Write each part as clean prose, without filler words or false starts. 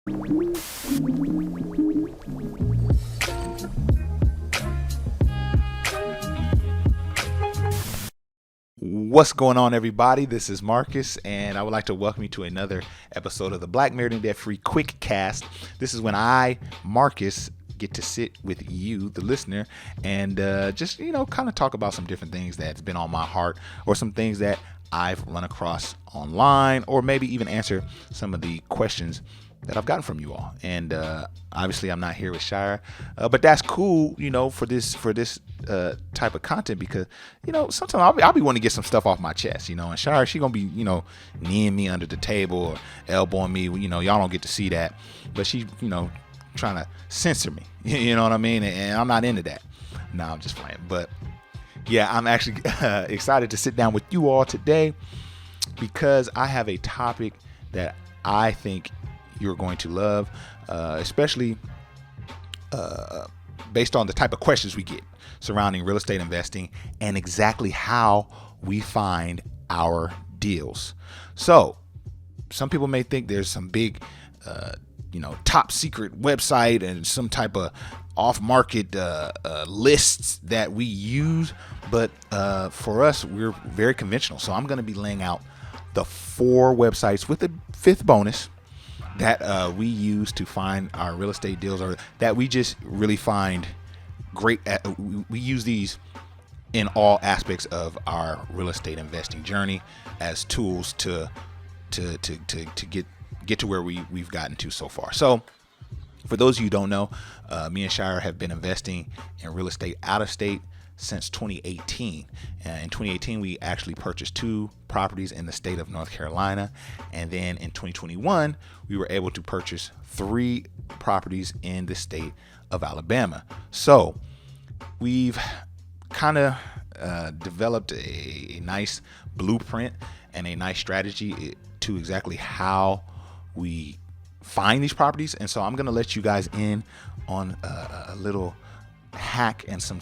What's going on, everybody? This is Marcus, and I would like to welcome you to another episode of the Black Married and Debt Free Quick Cast. This is when I, Marcus, get to sit with you, the listener, and just kind of talk about some different things that's been on my heart, or some things that I've run across online, or maybe even answer some of the questions that I've gotten from you all. And obviously I'm not here with Shire, but that's cool, for this type of content, because sometimes I'll be wanting to get some stuff off my chest, and Shire, she gonna be kneeing me under the table or elbowing me, y'all don't get to see that, but she trying to censor me, you know what I mean, and I'm not into that. No, I'm just playing. But yeah, I'm actually excited to sit down with you all today, because I have a topic that I think you're going to love, especially based on the type of questions we get surrounding real estate investing and exactly how we find our deals. So some people may think there's some big, top secret website and some type of off-market lists that we use, but for us, we're very conventional. So I'm going to be laying out the 4 websites with a 5th bonus that we use to find our real estate deals, or that we just really find great at. We use these in all aspects of our real estate investing journey as tools to get to where we've gotten to so far. So for those of you who don't know, me and Shire have been investing in real estate out of state since 2018. In 2018, we actually purchased 2 properties in the state of North Carolina. And then in 2021, we were able to purchase 3 properties in the state of Alabama. So we've kind of developed a nice blueprint and a nice strategy to exactly how we find these properties. And so I'm going to let you guys in on a little hack and some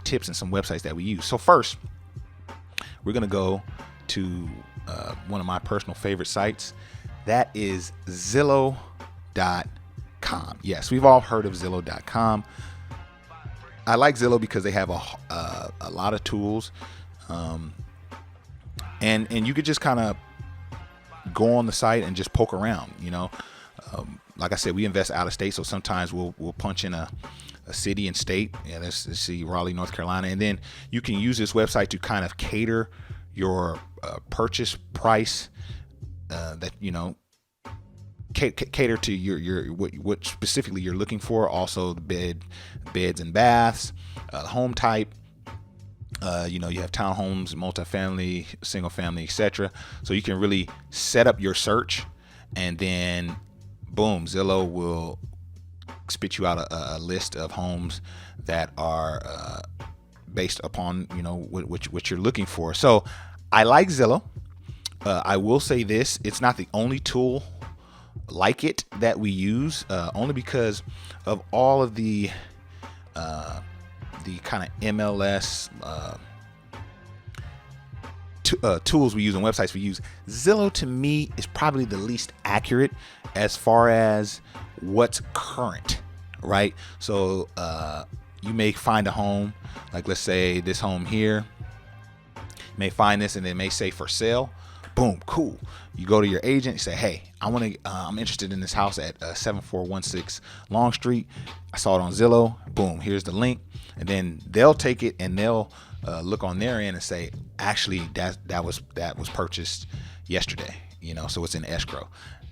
tips and some websites that we use. So first, we're going to go to one of my personal favorite sites. That is Zillow.com. Yes, we've all heard of Zillow.com. I like Zillow because they have a lot of tools, and you could just kind of go on the site and just poke around. Like I said, we invest out of state, so sometimes we'll punch in a city and state. Yeah, let's see, Raleigh, North Carolina, and then you can use this website to kind of cater your purchase price. Cater to your what specifically you're looking for. Also, the beds and baths, home type. You have townhomes, multifamily, single family, etc. So you can really set up your search, and then boom, Zillow will spit you out a list of homes that are based upon what you're looking for. So I like Zillow. I will say this: it's not the only tool like it that we use, only because of all of the kind of MLS tools we use and websites we use. Zillow, to me, is probably the least accurate as far as what's current, right? So you may find a home, like let's say this home here, you may find this and it may say for sale. Boom, cool. You go to your agent, you say, hey, I'm interested in this house at 7416 Long Street. I saw it on Zillow. Boom, here's the link. And then they'll take it and they'll look on their end and say, actually, that was purchased yesterday, so it's in escrow.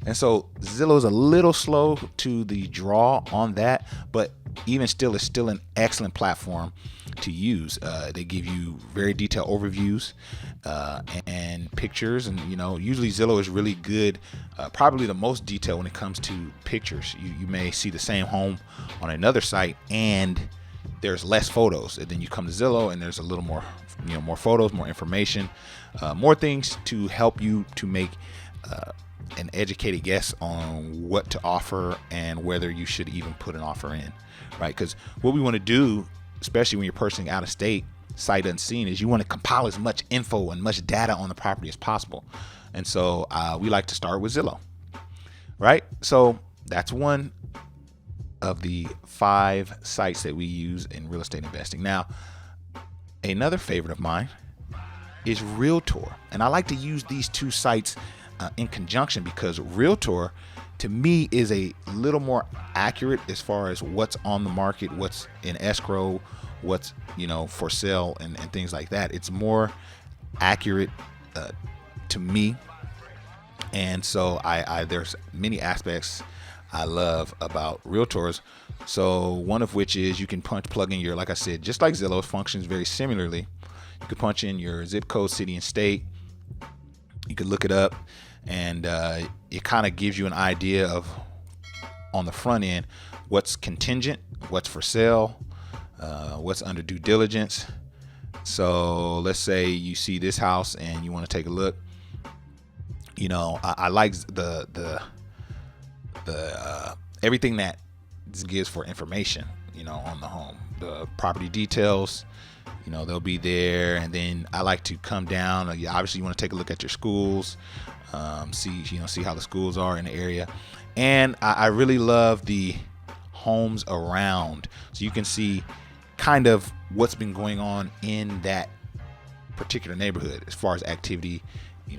And so Zillow is a little slow to the draw on that, but even still, it's still an excellent platform to use. They give you very detailed overviews and pictures, and usually Zillow is really good, probably the most detailed when it comes to pictures. You may see the same home on another site and there's less photos, and then you come to Zillow and there's a little more, more photos, more information, more things to help you to make an educated guess on what to offer and whether you should even put an offer in, right? Because what we want to do, especially when you're purchasing out of state, sight unseen, is you want to compile as much info and much data on the property as possible. And so we like to start with Zillow, right? So that's one of the 5 sites that we use in real estate investing. Now, another favorite of mine is Realtor, and I like to use these 2 sites in conjunction because Realtor, to me, is a little more accurate as far as what's on the market, what's in escrow, what's for sale, and things like that. It's more accurate to me, and so I there's many aspects I love about Realtors. So one of which is you can plug in your, like I said, just like Zillow, functions very similarly. You can punch in your zip code, city, and state. You can look it up, and it kind of gives you an idea of, on the front end, what's contingent, what's for sale, what's under due diligence. So let's say you see this house and you want to take a look. I like the everything that this gives for information, on the home, the property details, they'll be there. And then I like to come down. Obviously you want to take a look at your schools, see how the schools are in the area. And I really love the homes around, so you can see kind of what's been going on in that particular neighborhood as far as activity,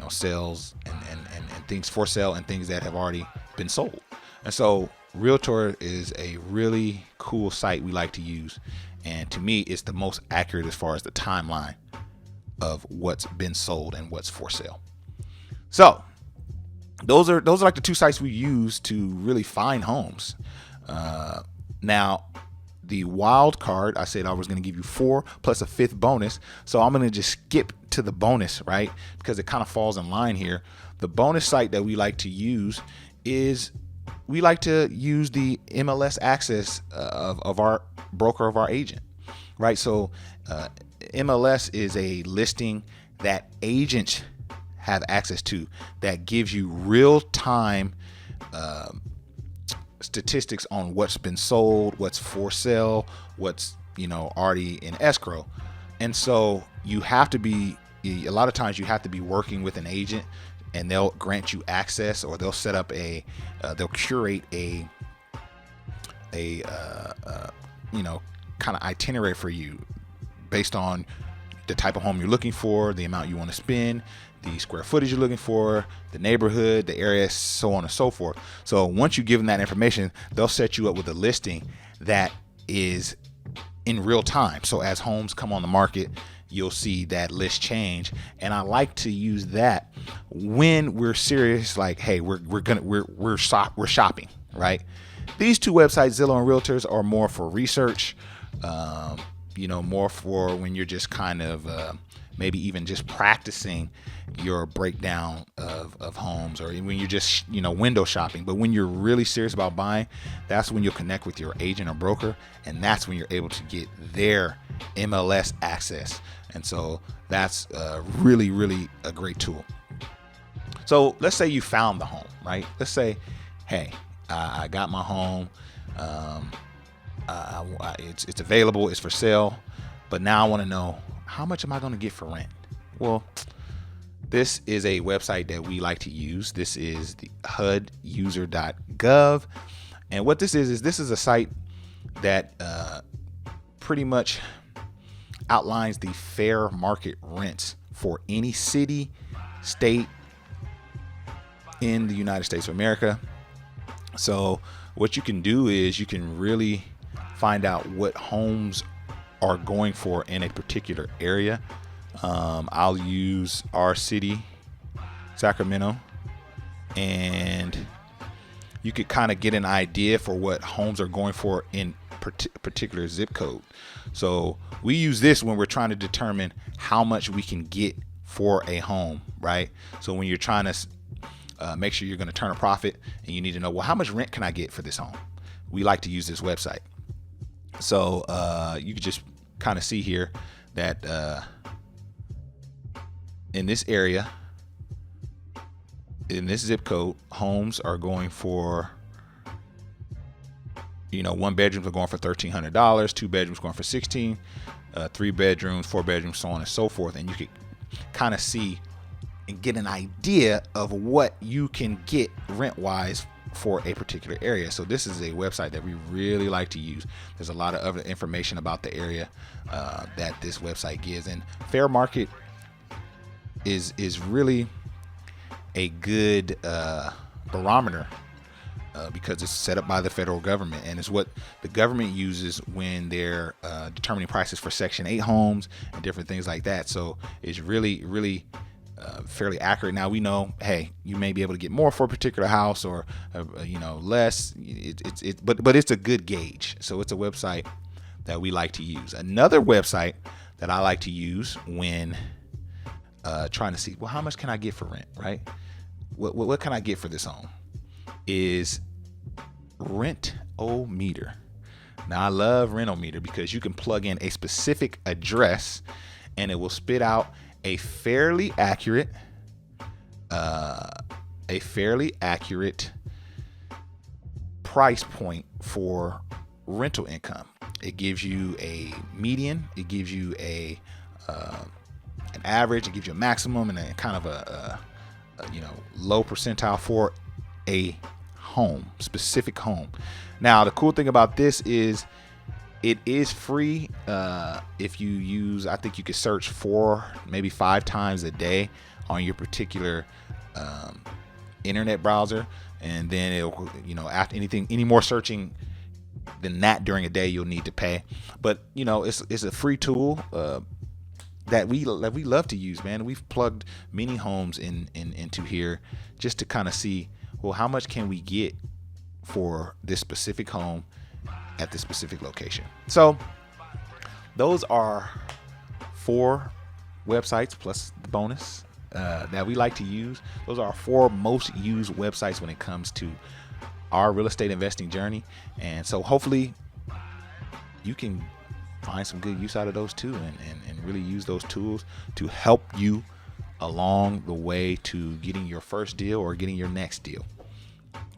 sales and things for sale and things that have already been sold. And so Realtor is a really cool site we like to use, and to me it's the most accurate as far as the timeline of what's been sold and what's for sale. So those are like the 2 sites we use to really find homes. Now, the wild card, I said I was going to give you 4 plus a 5th bonus, so I'm going to just skip to the bonus, right? Because it kind of falls in line here. The bonus site that we like to use is we like to use the MLS access of our broker, of our agent, right? So MLS is a listing that agents have access to that gives you real-time statistics on what's been sold, what's for sale, what's already in escrow. And so you have to be, a lot of times you have to be working with an agent, and they'll grant you access, or they'll set up they'll curate a kind of itinerary for you based on the type of home you're looking for, the amount you want to spend, the square footage you're looking for, the neighborhood, the area, so on and so forth. So once you give them that information, they'll set you up with a listing that is in real time. So as homes come on the market, you'll see that list change. And I like to use that when we're serious, like, hey, we're shopping, right? These 2 websites, Zillow and Realtors, are more for research, more for when you're just kind of maybe even just practicing your breakdown of homes, or when you're just window shopping. But when you're really serious about buying, that's when you'll connect with your agent or broker, and that's when you're able to get their MLS access. And so that's really, really a great tool. So let's say you found the home, right? Let's say, hey, I got my home, it's available, it's for sale, but now I want to know, how much am I going to get for rent? Well, this is a website that we like to use. This is the huduser.gov. And what this is a site that pretty much outlines the fair market rents for any city, state in the United States of America. So what you can do is you can really find out what homes are going for in a particular area. I'll use our city, Sacramento, and you could kind of get an idea for what homes are going for in particular zip code. So we use this when we're trying to determine how much we can get for a home, right? So when you're trying to make sure you're going to turn a profit, and you need to know, well, how much rent can I get for this home? We like to use this website. So you can just kind of see here that in this area, in this zip code, homes are going for, 1 bedrooms are going for $1,300, 2 bedrooms going for $1,600, 3 bedrooms, 4 bedrooms, so on and so forth. And you can kind of see and get an idea of what you can get rent-wise for a particular area. So this is a website that we really like to use. There's a lot of other information about the area that this website gives, and Fair Market is really a good barometer because it's set up by the federal government, and it's what the government uses when they're determining prices for Section 8 homes and different things like that. So it's really fairly accurate. Now we know, hey, you may be able to get more for a particular house or less. But it's a good gauge. So it's a website that we like to use. Another website that I like to use when trying to see, well, how much can I get for rent, right? What can I get for this home? Is Rent-O-Meter. Now I love Rent-O-Meter because you can plug in a specific address and it will spit out a fairly accurate price point for rental income. It gives you a median, it gives you an average, it gives you a maximum, and a kind of a low percentile for a specific home. Now the cool thing about this is it is free if you use, I think you could search 4, maybe 5 times a day on your particular internet browser, and then it'll, after any more searching than that during a day, you'll need to pay. But it's a free tool that we love to use, man. We've plugged many homes into here just to kind of see, well, how much can we get for this specific home at this specific location. So those are 4 websites plus the bonus that we like to use. Those are our 4 most used websites when it comes to our real estate investing journey. And so hopefully you can find some good use out of those too, and really use those tools to help you along the way to getting your first deal or getting your next deal.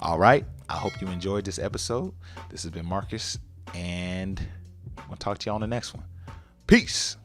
All right. I hope you enjoyed this episode. This has been Marcus, and I'll talk to you on the next one. Peace.